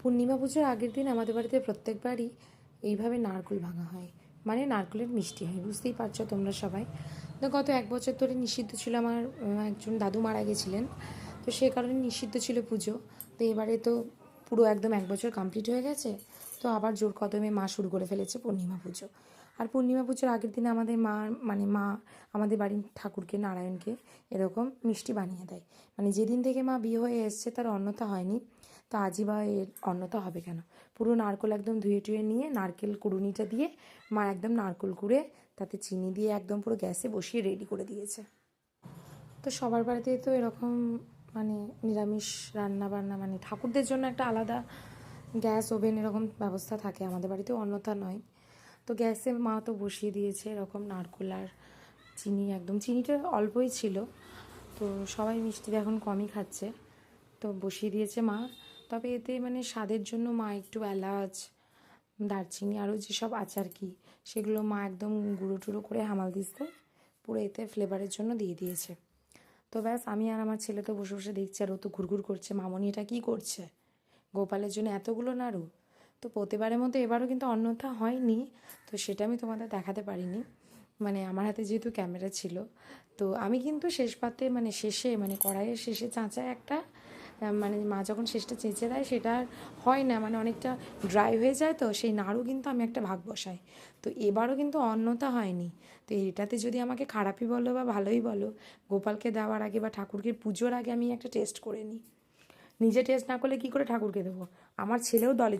পূর্ণিমা পুজোর আগের দিন আমাদের বাড়িতে প্রত্যেকবারই এইভাবে নারকেল ভাঙা হয়, মানে নারকেলের মিষ্টি হয়। বুঝতেই পারছো তোমরা সবাই। তো গত 1 বছর ধরে নিষিদ্ধ ছিল, আমার একজন দাদু মারা গেছিলেন, তো সে কারণে নিষিদ্ধ ছিল পুজো। তো এবারে তো পুরো একদম 1 বছর কমপ্লিট হয়ে গেছে, তো আবার জোর কদমে মা শুরু করে ফেলেছে পূর্ণিমা পুজো। আর পূর্ণিমা পুজোর আগের দিনে আমাদের মা আমাদের বাড়ির ঠাকুরকে, নারায়ণকে এরকম মিষ্টি বানিয়ে দেয়। মানে যেদিন থেকে মা বিয়ে হয়ে এসছে তার অন্যতা হয়নি, তো আজই বা এর অন্যতা হবে কেন। পুরো নারকেল একদম ধুয়ে টুয়ে নিয়ে নারকেল কুড়ুনিটা দিয়ে মা একদম নারকেল কুড়ে তাতে চিনি দিয়ে একদম পুরো গ্যাসে বসিয়ে রেডি করে দিয়েছে। তো সবার বাড়িতেই তো এরকম মানে নিরামিষ রান্না বান্না, মানে ঠাকুরদের জন্য একটা আলাদা গ্যাস ওভেন এরকম ব্যবস্থা থাকে, আমাদের বাড়িতেও অন্যথা নয়। তো গ্যাসে মা তো বসিয়ে দিয়েছে এরকম নারকেল আর চিনি, একদম চিনিটা অল্পই ছিল, তো সবাই মিষ্টি এখন কমই খাচ্ছে, তো বসিয়ে দিয়েছে মা। তবে এতে মানে স্বাদের জন্য মা একটু এলাচ, দারচিনি আরও যেসব আচার কি সেগুলো মা একদম গুঁড়ো টুড়ো করে হামাল দিস্তে পুরো এতে ফ্লেভারের জন্য দিয়ে দিয়েছে। তো ব্যাস, আমি আর আমার ছেলে তো বসে বসে দেখছি, আর ও তো ঘুরঘুর করছে, মামনি এটা কী করছে, গোপালের জন্য এতগুলো নাড়ু। তো প্রতিবারের মতো এবারও কিন্তু অন্যথা হয়নি, তো সেটা আমি তোমাদের দেখাতে পারিনি, মানে আমার হাতে যেহেতু ক্যামেরা ছিল। তো আমি কিন্তু শেষ পাতে মানে শেষে, মানে কড়াইয়ের শেষে চাঁচায় একটা, মানে মা যখন শেষটা চেঁচে দেয় সেটা আর হয় না, মানে অনেকটা ড্রাই হয়ে যায়, তো সেই নাড়ু কিন্তু আমি একটা ভাগ বসাই। তো এবারও কিন্তু অন্যতা হয়নি। তো এটাতে যদি আমাকে খারাপই বলো বা ভালোই বলো, গোপালকে দেওয়ার আগে বা ঠাকুরকে পুজোর আগে আমি একটা টেস্ট করে নিই। নিজে টেস্ট না করলে কী করে ঠাকুরকে দেবো। আমার ছেলেও দলে